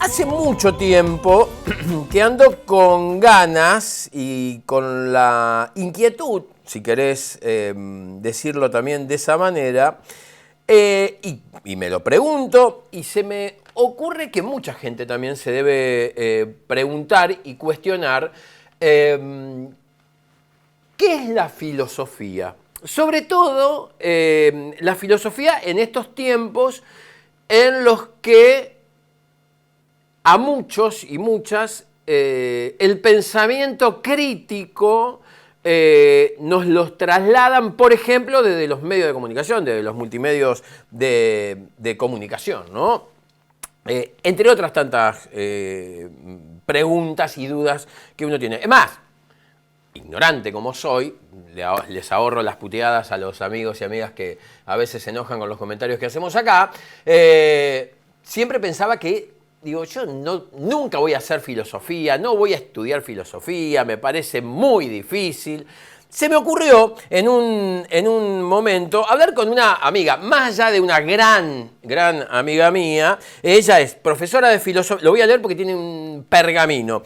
Hace mucho tiempo que ando con ganas y con la inquietud, si querés decirlo también de esa manera, y me lo pregunto, y se me ocurre que mucha gente también se debe preguntar y cuestionar qué es la filosofía. Sobre todo la filosofía en estos tiempos en los que a muchos y muchas el pensamiento crítico nos los trasladan, por ejemplo, desde los medios de comunicación, desde los multimedios de comunicación, ¿no? Entre otras tantas preguntas y dudas que uno tiene. Es más, ignorante como soy, les ahorro las puteadas a los amigos y amigas que a veces se enojan con los comentarios que hacemos acá, siempre pensaba que, digo, yo nunca voy a hacer filosofía, no voy a estudiar filosofía, me parece muy difícil. Se me ocurrió en un momento hablar con una amiga, más allá de una gran amiga mía. Ella es profesora de filosofía, lo voy a leer porque tiene un pergamino.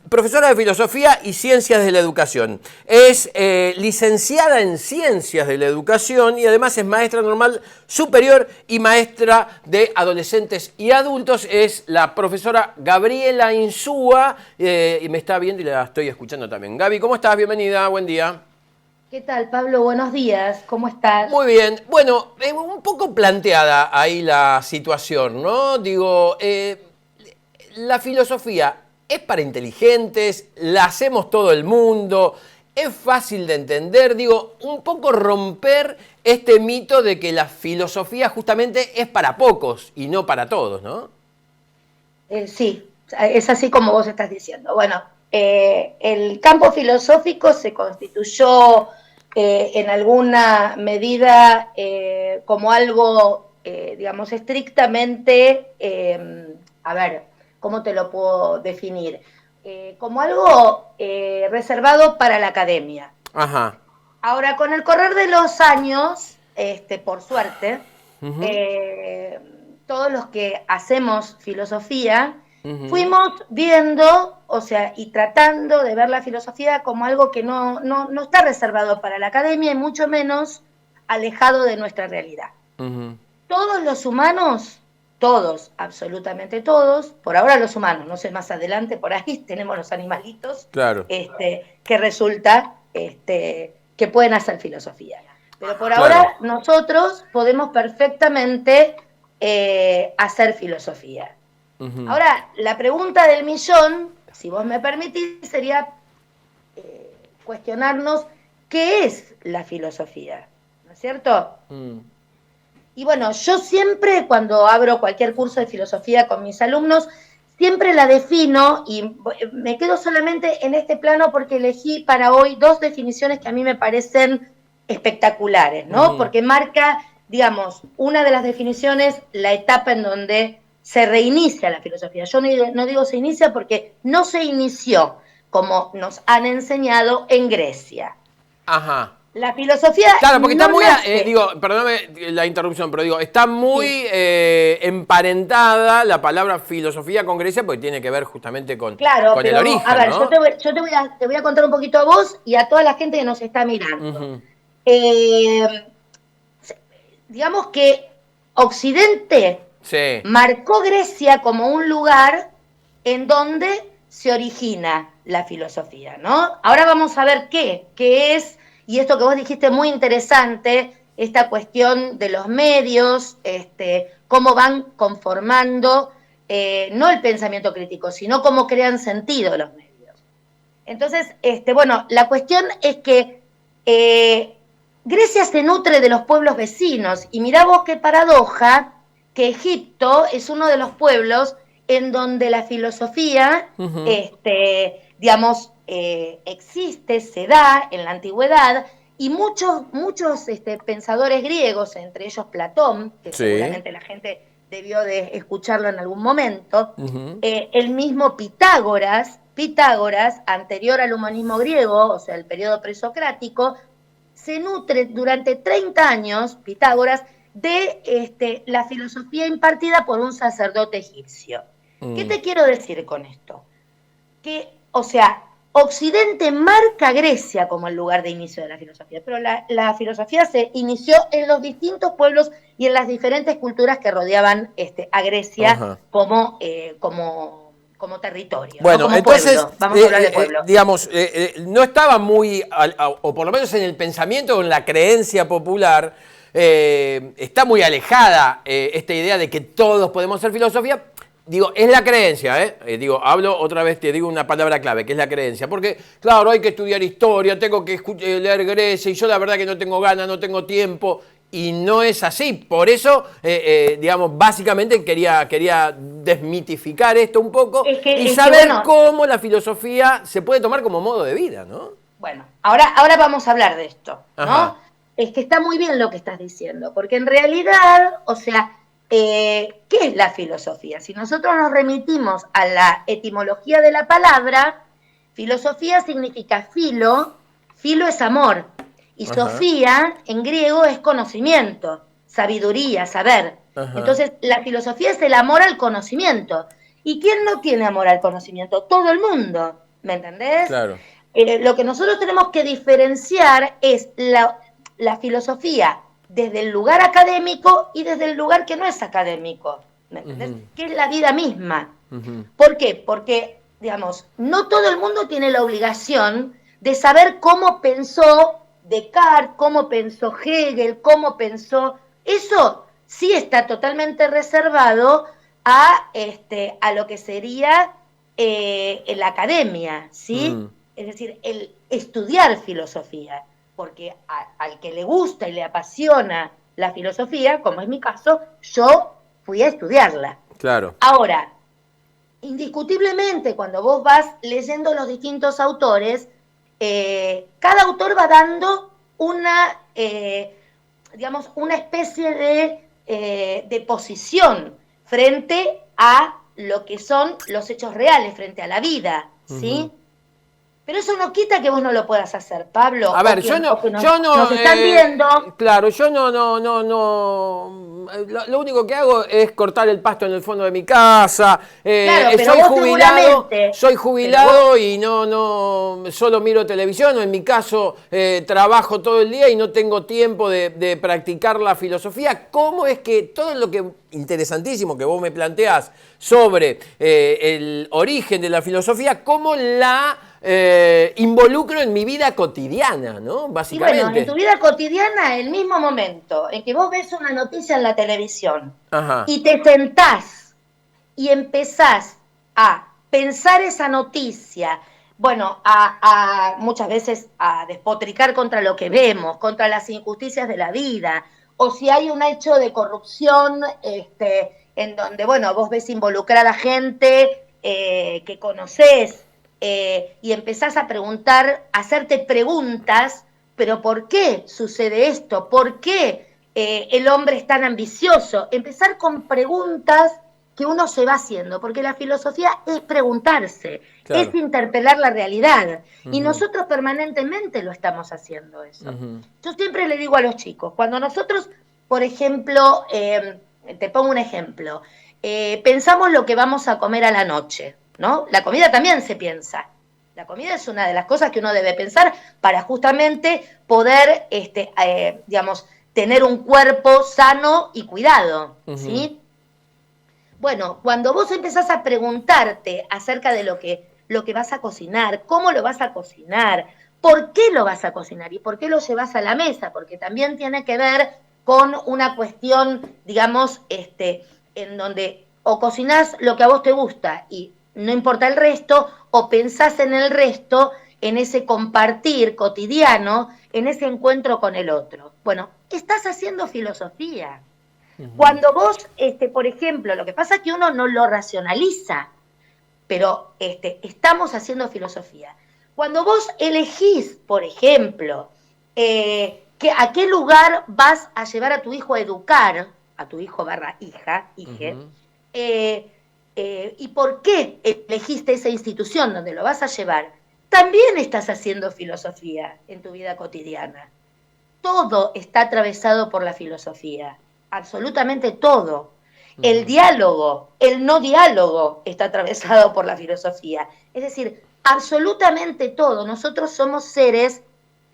Profesora de filosofía y ciencias de la educación. Es licenciada en ciencias de la educación y además es maestra normal superior y maestra de adolescentes y adultos. Es la profesora Gabriela Insúa y me está viendo y la estoy escuchando también. Gaby, ¿cómo estás? Bienvenida, buen día. ¿Qué tal, Pablo? Buenos días, ¿cómo estás? Muy bien. Bueno, un poco planteada ahí la situación, ¿no? Digo, la filosofía es para inteligentes, la hacemos todo el mundo, es fácil de entender, digo, un poco romper este mito de que la filosofía justamente es para pocos y no para todos, ¿no? Sí, es así como vos estás diciendo. Bueno, el campo filosófico se constituyó en alguna medida como algo, digamos, estrictamente, a ver, ¿cómo te lo puedo definir? Como algo reservado para la academia. Ajá. Ahora, con el correr de los años, por suerte, Uh-huh. eh, todos los que hacemos filosofía, Uh-huh. fuimos viendo, o sea, y tratando de ver la filosofía como algo que no está reservado para la academia y mucho menos alejado de nuestra realidad. Uh-huh. Todos los humanos, todos, absolutamente todos, por ahora los humanos, no sé, más adelante por ahí tenemos los animalitos, Claro, que resulta que pueden hacer filosofía. Pero por claro. ahora nosotros podemos perfectamente hacer filosofía. Uh-huh. Ahora, la pregunta del millón, si vos me permitís, sería cuestionarnos qué es la filosofía, ¿no es cierto? Mm. Y bueno, yo siempre cuando abro cualquier curso de filosofía con mis alumnos, siempre la defino y me quedo solamente en este plano porque elegí para hoy dos definiciones que a mí me parecen espectaculares, ¿no? Uh-huh. Porque marca, digamos, una de las definiciones, la etapa en donde se reinicia la filosofía. Yo no digo se inicia porque no se inició como nos han enseñado en Grecia. Ajá. La filosofía Claro, porque está no muy, nace, digo, perdóname la interrupción, pero digo, está sí, muy emparentada la palabra filosofía con Grecia porque tiene que ver justamente claro, con el pero a origen, ver, ¿no? te voy a contar un poquito a vos y a toda la gente que nos está mirando. Ujú. Eh, digamos que Occidente Sí. marcó Grecia como un lugar en donde se origina la filosofía, ¿no? Ahora vamos a ver qué es, y esto que vos dijiste muy interesante, esta cuestión de los medios, cómo van conformando no el pensamiento crítico, sino cómo crean sentido los medios. Entonces, bueno, la cuestión es que Grecia se nutre de los pueblos vecinos, y mirá vos qué paradoja que Egipto es uno de los pueblos en donde la filosofía, Ujú. digamos, existe, se da en la antigüedad, y muchos pensadores griegos, entre ellos Platón, que Sí. seguramente la gente debió de escucharlo en algún momento, Ujú. el mismo Pitágoras, anterior al humanismo griego, o sea, el periodo presocrático, se nutre durante 30 años, Pitágoras, de la filosofía impartida por un sacerdote egipcio. ¿Qué te quiero decir con esto? Que, o sea, Occidente marca a Grecia como el lugar de inicio de la filosofía, pero la filosofía se inició en los distintos pueblos y en las diferentes culturas que rodeaban a Grecia como territorio, Bueno, ¿no? Como entonces, pueblo. Vamos a hablar de pueblo. digamos, no estaba muy, o por lo menos en el pensamiento o en la creencia popular, está muy alejada esta idea de que todos podemos hacer filosofía. Digo, es la creencia, digo, hablo otra vez, te digo una palabra clave, que es la creencia. Porque, claro, hay que estudiar historia, tengo que leer Grecia, y yo la verdad que no tengo ganas, no tengo tiempo. Y no es así. Por eso, digamos, básicamente quería desmitificar esto un poco y saber cómo la filosofía se puede tomar como modo de vida, ¿no? Bueno, ahora vamos a hablar de esto, ¿no? Ajá. Es que está muy bien lo que estás diciendo, porque en realidad, o sea, ¿qué es la filosofía? Si nosotros nos remitimos a la etimología de la palabra, filosofía significa filo es amor, y Ajá. sofía en griego es conocimiento, sabiduría, saber. Ajá. Entonces, la filosofía es el amor al conocimiento. ¿Y quién no tiene amor al conocimiento? Todo el mundo, ¿me entendés? Claro. Lo que nosotros tenemos que diferenciar es la filosofía desde el lugar académico y desde el lugar que no es académico, ¿me entendés? Que es la vida misma. ¿Por qué? Porque, digamos, no todo el mundo tiene la obligación de saber cómo pensó Descartes, cómo pensó Hegel, cómo pensó... Eso sí está totalmente reservado a lo que sería la academia, ¿sí? Es decir, el estudiar filosofía, porque al que le gusta y le apasiona la filosofía, como es mi caso, yo fui a estudiarla. Claro. Ahora, indiscutiblemente, cuando vos vas leyendo los distintos autores, cada autor va dando una, digamos, una especie de posición frente a lo que son los hechos reales, frente a la vida, ¿sí? Pero eso no quita que vos no lo puedas hacer, Pablo. A ver, yo no, nos están viendo. Claro, yo no. Lo único que hago es cortar el pasto en el fondo de mi casa. Claro, pero vos seguramente. Soy jubilado y no solo miro televisión. O en mi caso, trabajo todo el día y no tengo tiempo de practicar la filosofía. ¿Cómo es que todo lo que interesantísimo que vos me planteás sobre el origen de la filosofía, cómo la involucro en mi vida cotidiana, ¿no? Básicamente. Y bueno, en tu vida cotidiana, el mismo momento en que vos ves una noticia en la televisión y te sentás y empezás a pensar esa noticia, bueno, a muchas veces a despotricar contra lo que vemos, contra las injusticias de la vida, o si hay un hecho de corrupción en donde, bueno, vos ves involucrada gente que conocés, y empezás a preguntar, a hacerte preguntas, pero ¿por qué sucede esto? ¿Por qué el hombre es tan ambicioso? Empezar con preguntas que uno se va haciendo, porque la filosofía es preguntarse, claro, es interpelar la realidad, y nosotros permanentemente lo estamos haciendo eso. Yo siempre le digo a los chicos, cuando nosotros, por ejemplo, te pongo un ejemplo, pensamos lo que vamos a comer a la noche, ¿no? La comida también se piensa. La comida es una de las cosas que uno debe pensar para justamente poder, digamos, tener un cuerpo sano y cuidado, ¿sí? Bueno, cuando vos empezás a preguntarte acerca de lo que vas a cocinar, cómo lo vas a cocinar, por qué lo vas a cocinar y por qué lo llevas a la mesa, porque también tiene que ver con una cuestión, digamos, en donde o cocinás lo que a vos te gusta y no importa el resto, o pensás en el resto, en ese compartir cotidiano, en ese encuentro con el otro. Bueno, estás haciendo filosofía. Cuando vos, por ejemplo, lo que pasa es que uno no lo racionaliza, pero estamos haciendo filosofía. Cuando vos elegís, por ejemplo, a qué lugar vas a llevar a tu hijo a educar, a tu hijo / hija, y por qué elegiste esa institución donde lo vas a llevar, también estás haciendo filosofía en tu vida cotidiana. Todo está atravesado por la filosofía, absolutamente todo. El diálogo, el no diálogo está atravesado por la filosofía. Es decir, absolutamente todo. Nosotros somos seres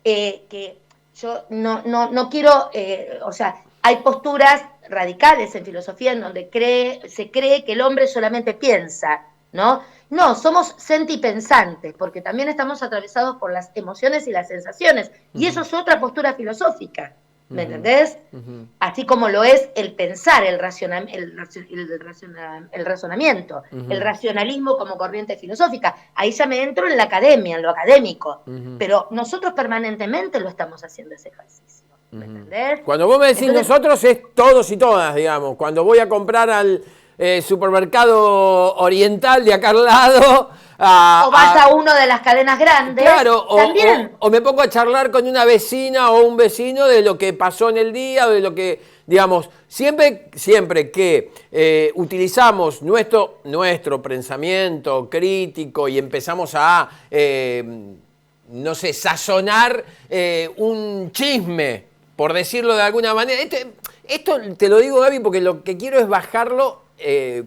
que yo no quiero, o sea, hay posturas radicales en filosofía en donde se cree que el hombre solamente piensa, ¿no? No, somos sentipensantes, porque también estamos atravesados por las emociones y las sensaciones, y eso es otra postura filosófica, ¿me entendés? Así como lo es el pensar, el razonamiento, el racionalismo como corriente filosófica. Ahí ya me entro en la academia, en lo académico, pero nosotros permanentemente lo estamos haciendo ese ejercicio, ¿me entendés? Cuando vos me decís Entonces, nosotros es todos y todas, digamos. Cuando voy a comprar al supermercado oriental de acá al lado... o vas a uno de las cadenas grandes. Claro, también. o me pongo a charlar con una vecina o un vecino de lo que pasó en el día, o de lo que, digamos, siempre que utilizamos nuestro pensamiento crítico y empezamos a, no sé, sazonar un chisme, por decirlo de alguna manera. Esto te lo digo, Gaby, porque lo que quiero es bajarlo,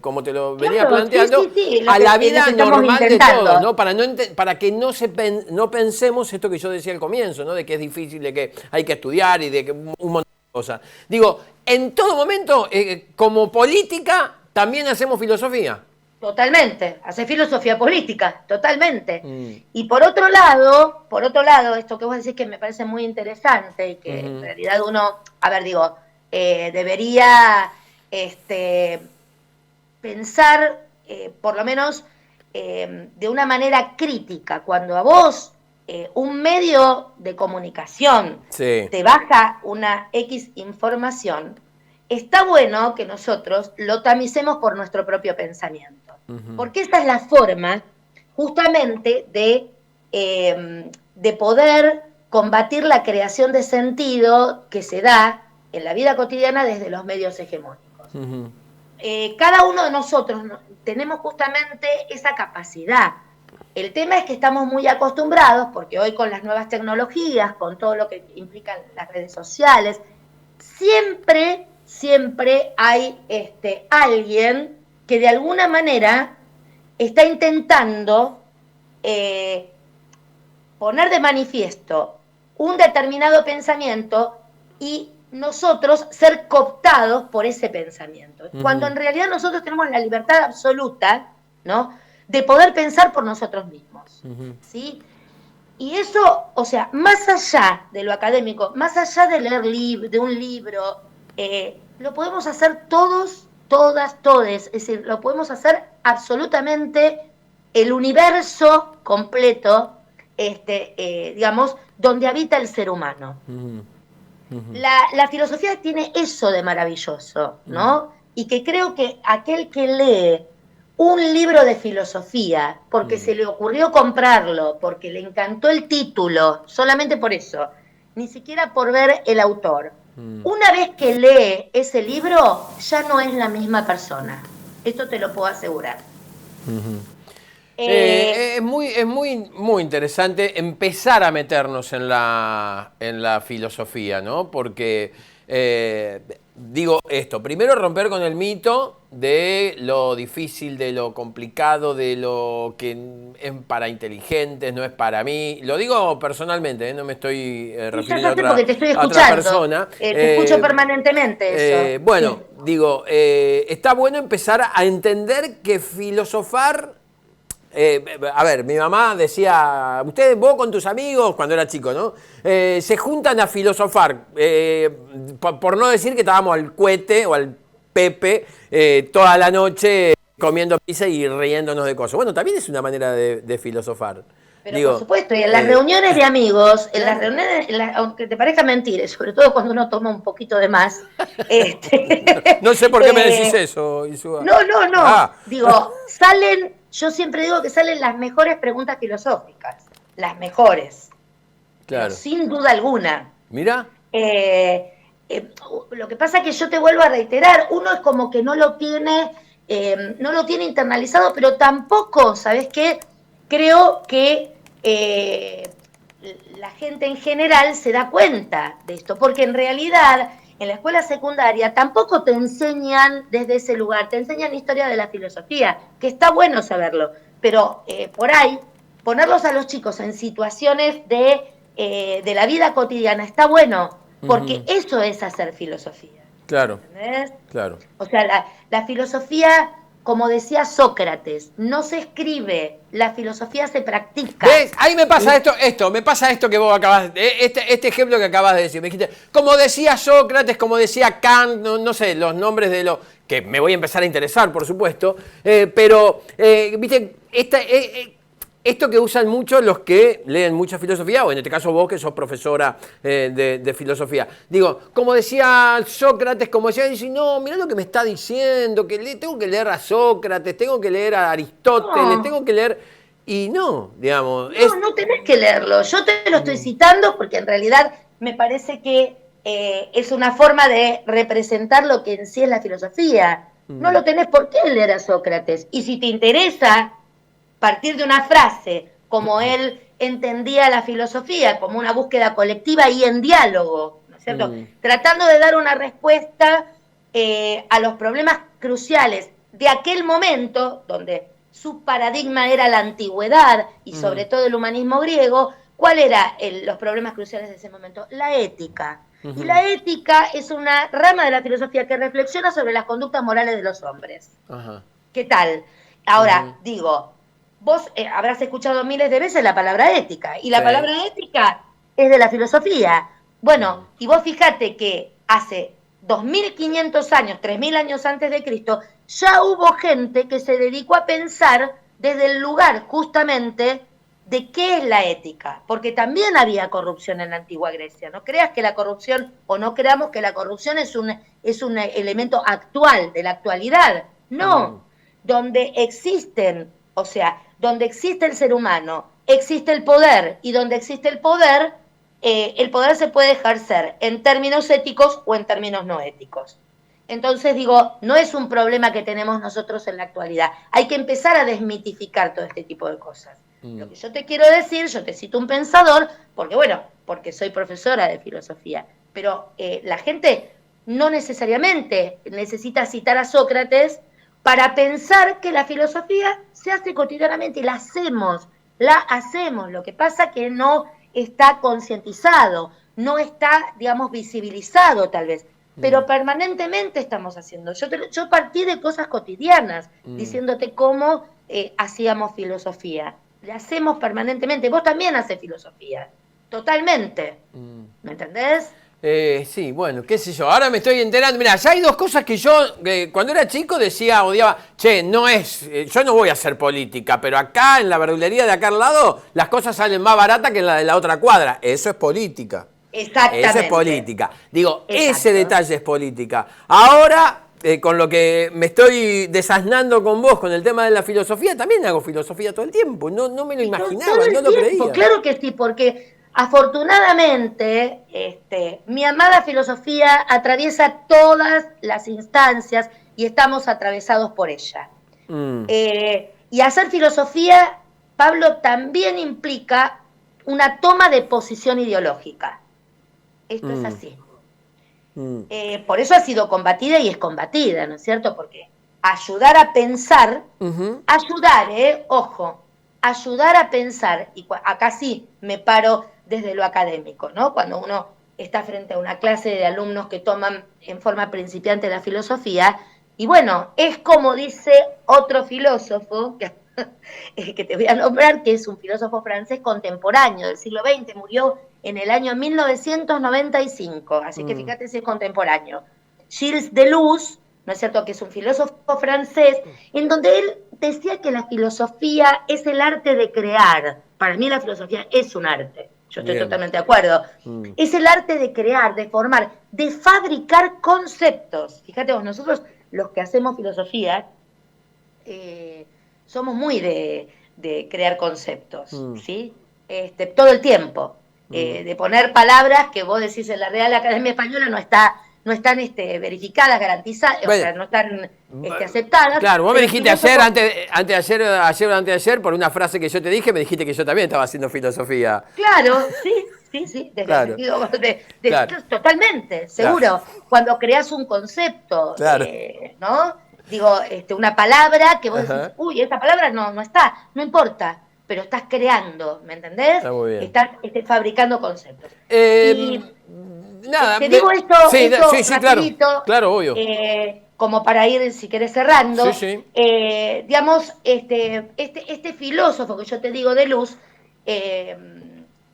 como te lo venía planteando, sí, a la vida normal intentando. de todos, ¿no? Para que no pensemos esto que yo decía al comienzo, ¿no? De que es difícil, de que hay que estudiar y de que un montón de cosas. Digo, en todo momento, como política, también hacemos filosofía. Totalmente, hace filosofía política, totalmente. Y por otro lado, esto que vos decís que me parece muy interesante y que en realidad uno, debería pensar, por lo menos de una manera crítica, cuando a vos un medio de comunicación te baja una X información, está bueno que nosotros lo tamicemos por nuestro propio pensamiento. Porque esta es la forma justamente de poder combatir la creación de sentido que se da en la vida cotidiana desde los medios hegemónicos. Cada uno de nosotros tenemos justamente esa capacidad. El tema es que estamos muy acostumbrados, porque hoy con las nuevas tecnologías, con todo lo que implican las redes sociales, siempre hay alguien que de alguna manera está intentando poner de manifiesto un determinado pensamiento y nosotros ser cooptados por ese pensamiento. Cuando en realidad nosotros tenemos la libertad absoluta, ¿no?, de poder pensar por nosotros mismos. ¿Sí? Y eso, o sea, más allá de lo académico, más allá de leer de un libro, lo podemos hacer todos, todas, todes. Es decir, lo podemos hacer absolutamente el universo completo, digamos, donde habita el ser humano. La filosofía tiene eso de maravilloso, ¿no? Y que creo que aquel que lee un libro de filosofía, porque se le ocurrió comprarlo, porque le encantó el título, solamente por eso, ni siquiera por ver el autor, una vez que lee ese libro, ya no es la misma persona. Esto te lo puedo asegurar. Es muy interesante empezar a meternos en la filosofía, ¿no? Porque, digo esto, primero romper con el mito de lo difícil, de lo complicado, de lo que es para inteligentes, no es para mí. Lo digo personalmente, no me estoy refiriendo a otra persona. Te escucho permanentemente eso. Bueno, sí. Digo, está bueno empezar a entender que filosofar... a ver, mi mamá decía, vos con tus amigos, cuando era chico, ¿no? Se juntan a filosofar, por no decir que estábamos al cohete o al Pepe toda la noche comiendo pizza y riéndonos de cosas. Bueno, también es una manera de filosofar. Pero por supuesto, y en las reuniones de amigos, aunque te parezca mentir, sobre todo cuando uno toma un poquito de más. No sé por qué me decís eso, Insúa. No. Digo, yo siempre digo que salen las mejores preguntas filosóficas. Las mejores. Claro. Pero sin duda alguna. Mira. Lo que pasa es que yo te vuelvo a reiterar, uno es como que no lo tiene internalizado, pero tampoco, ¿sabes qué? Creo que la gente en general se da cuenta de esto, porque en realidad en la escuela secundaria tampoco te enseñan desde ese lugar, te enseñan historia de la filosofía, que está bueno saberlo, pero por ahí ponerlos a los chicos en situaciones de la vida cotidiana está bueno, porque eso es hacer filosofía. Claro, ¿Entendés? claro. O sea, la filosofía, como decía Sócrates, no se escribe, la filosofía se practica. ¿Ves? Ahí me pasa me pasa esto que vos acabas de... Este ejemplo que acabas de decir. Me dijiste, como decía Sócrates, como decía Kant, no sé, los nombres de los... que me voy a empezar a interesar, por supuesto, pero, viste, esto que usan mucho los que leen mucha filosofía, o en este caso vos que sos profesora de filosofía. Digo, como decía Sócrates, como decía, dice, no, mirá lo que me está diciendo, que tengo que leer a Sócrates, tengo que leer a Aristóteles, tengo que leer... Y no, digamos... No tenés que leerlo. Yo te lo estoy citando porque en realidad me parece que es una forma de representar lo que en sí es la filosofía. No lo tenés por qué leer a Sócrates. Y si te interesa partir de una frase, como él entendía la filosofía, como una búsqueda colectiva y en diálogo, ¿no es cierto? Tratando de dar una respuesta a los problemas cruciales de aquel momento, donde su paradigma era la antigüedad y sobre todo el humanismo griego. ¿Cuál eran los problemas cruciales de ese momento? La ética. Y la ética es una rama de la filosofía que reflexiona sobre las conductas morales de los hombres. ¿Qué tal? Ahora, digo, vos habrás escuchado miles de veces la palabra ética, y la palabra ética es de la filosofía. Bueno, y vos fíjate que hace 2500 años, 3000 años antes de Cristo, ya hubo gente que se dedicó a pensar desde el lugar justamente de qué es la ética, porque también había corrupción en la antigua Grecia. No creas que la corrupción, o no creamos que la corrupción es un elemento actual, de la actualidad. No, donde existen, o sea, donde existe el ser humano, existe el poder, y donde existe el poder se puede ejercer en términos éticos o en términos no éticos. Entonces digo, no es un problema que tenemos nosotros en la actualidad. Hay que empezar a desmitificar todo este tipo de cosas. Lo que yo te quiero decir, yo te cito un pensador, porque soy profesora de filosofía, pero la gente no necesariamente necesita citar a Sócrates para pensar que la filosofía se hace cotidianamente y la hacemos. Lo que pasa que no está concientizado, no está, digamos, visibilizado tal vez, pero permanentemente estamos haciendo. Yo partí de cosas cotidianas, diciéndote cómo hacíamos filosofía. La hacemos permanentemente. Vos también haces filosofía, totalmente. ¿Me entendés? Sí, bueno, qué sé yo, ahora me estoy enterando. Mirá, ya hay dos cosas que yo, cuando era chico decía, odiaba, yo no voy a hacer política, pero acá en la verdulería de acá al lado, las cosas salen más baratas que en la de la otra cuadra. Eso es política. Exactamente. Eso es política. Digo, Exacto. Ese detalle es política. Ahora, con lo que me estoy desasnando con vos, con el tema de la filosofía, también hago filosofía todo el tiempo. No me lo imaginaba, no lo creía. Claro que sí, porque afortunadamente, mi amada filosofía atraviesa todas las instancias y estamos atravesados por ella. Y hacer filosofía, Pablo, también implica una toma de posición ideológica. Esto es así. Por eso ha sido combatida y es combatida, ¿no es cierto? Porque ayudar a pensar, ayudar a pensar, y acá sí me paro desde lo académico, ¿no? Cuando uno está frente a una clase de alumnos que toman en forma principiante la filosofía, y bueno, es como dice otro filósofo, que te voy a nombrar, que es un filósofo francés contemporáneo del siglo XX, murió en el año 1995, así que fíjate si es contemporáneo. Gilles Deleuze, ¿no es cierto?, que es un filósofo francés, en donde él decía que la filosofía es el arte de crear. Para mí la filosofía es un arte. Yo estoy totalmente de acuerdo. Es el arte de crear, de formar, de fabricar conceptos. Fíjate vos, nosotros los que hacemos filosofía somos muy de crear conceptos, ¿sí? Todo el tiempo. De poner palabras que vos decís en la Real Academia Española no están verificadas, garantizadas, bueno, o sea, no están aceptadas. Claro, vos me dijiste ayer, por una frase que yo te dije, me dijiste que yo también estaba haciendo filosofía. Claro, sí, sí, desde el Claro, sentido claro, totalmente, seguro. claro, Cuando creas un concepto, claro. ¿no? Digo, una palabra que vos decís, Ajá, uy, esa palabra no está, no importa, pero estás creando, ¿me entendés? está muy bien. Estás fabricando conceptos. Y Nada, te digo sí, sí, esto sí, claro, rapidito, claro, obvio. como para ir, si querés, Sí, cerrando. sí. Digamos, este filósofo que yo te digo de Luz, eh,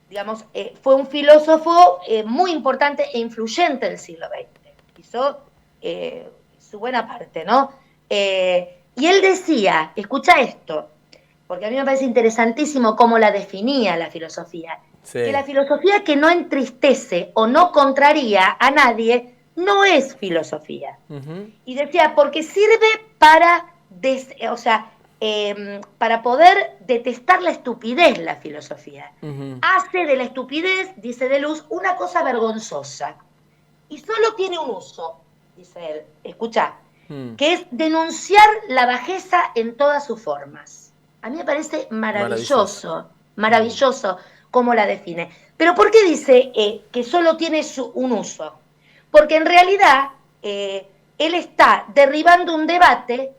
digamos, fue un filósofo muy importante e influyente del siglo XX. Hizo su buena parte, ¿no? Y él decía, escucha esto, porque a mí me parece interesantísimo cómo la definía la filosofía, que Sí. la filosofía que no entristece o no contraría a nadie no es filosofía. Ujú, Y decía, porque sirve para, o sea, para poder detestar la estupidez la filosofía. ujú, Hace de la estupidez, dice Deleuze, una cosa vergonzosa. Y solo tiene un uso, dice él, escucha, mm. que es denunciar la bajeza en todas sus formas. A mí me parece Maravilloso. maravilloso, Mm, maravilloso cómo la define. Pero ¿por qué dice que solo tiene un uso? Porque en realidad él está derribando un debate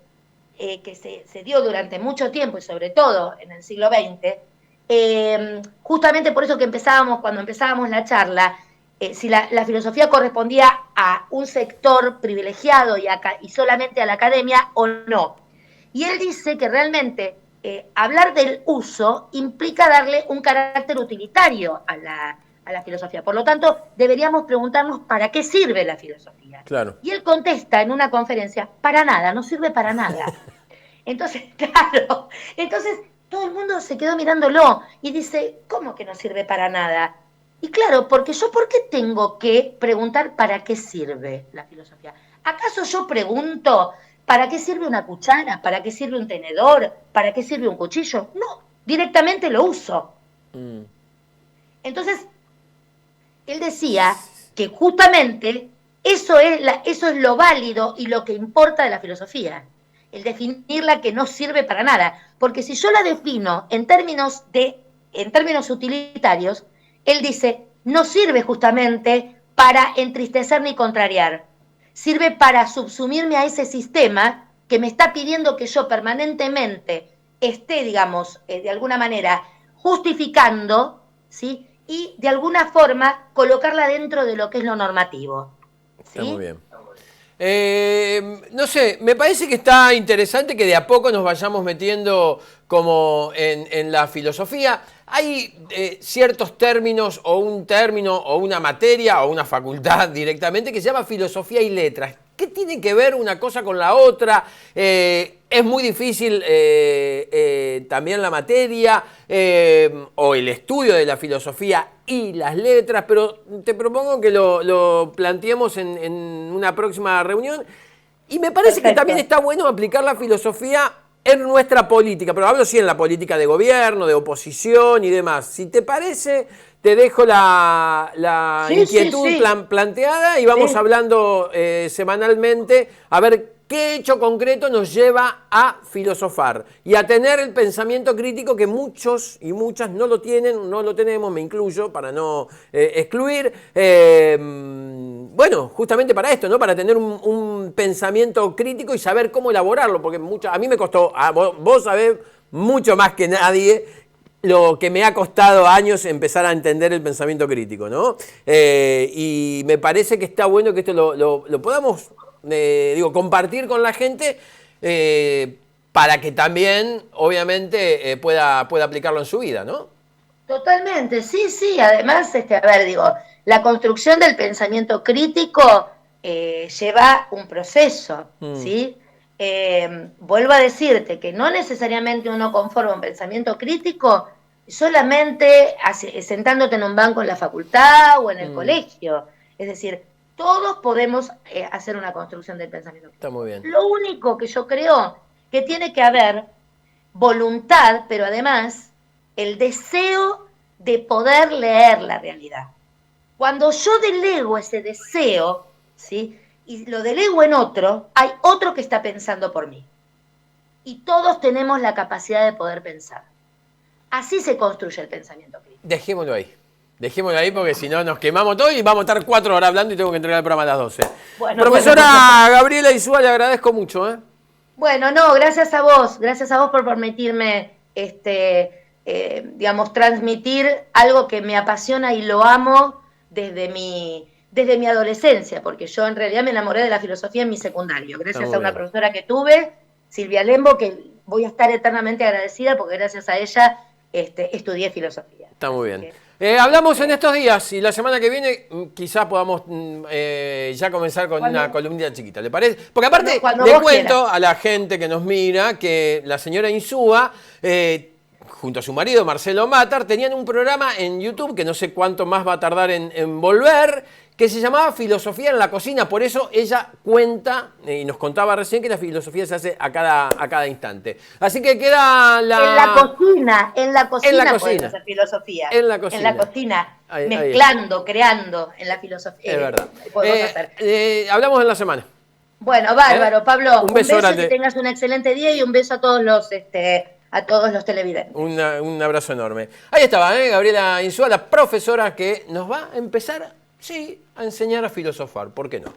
que se dio durante mucho tiempo y sobre todo en el siglo XX, justamente por eso que cuando empezábamos la charla, si la filosofía correspondía a un sector privilegiado y solamente a la academia o no. Y él dice que realmente hablar del uso implica darle un carácter utilitario a la filosofía. Por lo tanto, deberíamos preguntarnos para qué sirve la filosofía. claro. Y él contesta en una conferencia, para nada, no sirve para nada. Entonces, claro, entonces todo el mundo se quedó mirándolo y dice, ¿cómo que no sirve para nada? Y claro, porque yo, ¿por qué tengo que preguntar para qué sirve la filosofía? ¿Acaso yo pregunto para qué sirve una cuchara? ¿Para qué sirve un tenedor? ¿Para qué sirve un cuchillo? No, directamente lo uso. Mm. Entonces, él decía que justamente eso es lo válido y lo que importa de la filosofía, el definirla que no sirve para nada, porque si yo la defino en términos utilitarios, él dice, no sirve justamente para entristecer ni contrariar, sirve para subsumirme a ese sistema que me está pidiendo que yo permanentemente esté, digamos, de alguna manera justificando, ¿sí? Y de alguna forma colocarla dentro de lo que es lo normativo. Está muy ¿Sí? bien. No sé, me parece que está interesante que de a poco nos vayamos metiendo como en la filosofía. Hay ciertos términos o un término o una materia o una facultad directamente que se llama filosofía y letras. ¿Qué tiene que ver una cosa con la otra? Es muy difícil también la materia o el estudio de la filosofía y las letras, pero te propongo que lo planteemos en una próxima reunión. Y me parece que también Perfecto. está bueno aplicar la filosofía en nuestra política, pero hablo sí en la política de gobierno, de oposición y demás. Si te parece, te dejo la Sí, sí, inquietud sí. planteada y vamos Sí, hablando semanalmente a ver qué hecho concreto nos lleva a filosofar y a tener el pensamiento crítico que muchos y muchas no lo tienen, no lo tenemos, me incluyo, para no excluir. Bueno, justamente para esto, ¿no? Para tener un pensamiento crítico y saber cómo elaborarlo, porque a mí me costó, vos sabés mucho más que nadie lo que me ha costado años empezar a entender el pensamiento crítico, ¿no? Y me parece que está bueno que esto lo podamos, compartir con la gente para que también, obviamente, pueda aplicarlo en su vida, ¿no? totalmente. Sí, sí. Además, a ver, digo, la construcción del pensamiento crítico lleva un proceso, Mm, ¿sí? Vuelvo a decirte que no necesariamente uno conforma un pensamiento crítico solamente sentándote en un banco en la facultad o en el mm, colegio. Es decir, todos podemos hacer una construcción del pensamiento está muy crítico. bien. Lo único que yo creo que tiene que haber voluntad, pero además el deseo de poder leer la realidad. Cuando yo delego ese deseo, ¿sí? Y lo delego en otro, hay otro que está pensando por mí. Y todos tenemos la capacidad de poder pensar. Así se construye el pensamiento crítico. Dejémoslo ahí. Dejémoslo ahí porque si no nos quemamos todo y vamos a estar 4 horas hablando y tengo que entregar el programa a las 12. Bueno, Profesora Gabriela Insúa, le agradezco mucho. Bueno, no, gracias a vos por permitirme, digamos, transmitir algo que me apasiona y lo amo desde mi adolescencia, porque yo en realidad me enamoré de la filosofía en mi secundario, gracias a una profesora que tuve, Silvia Lembo, que voy a estar eternamente agradecida porque gracias a ella estudié filosofía. Está muy bien. Hablamos en estos días y la semana que viene quizás podamos ya comenzar con una columnita chiquita, ¿le parece? Porque aparte le cuento a la gente que nos mira que la señora Insúa, junto a su marido Marcelo Matar, tenían un programa en YouTube que no sé cuánto más va a tardar en volver, que se llamaba Filosofía en la Cocina. Por eso ella cuenta, y nos contaba recién, que la filosofía se hace a cada instante. Así que queda la... En la cocina puedes hacer filosofía. En la cocina. Mezclando, creando en la filosofía. Es verdad. Hablamos en la semana. Bueno, bárbaro, Pablo. Un beso grande. Que tengas un excelente día y un beso a todos los... a todos los televidentes. Un abrazo enorme. Ahí estaba, Gabriela Insúa, la profesora que nos va a empezar, sí, a enseñar a filosofar. ¿Por qué no?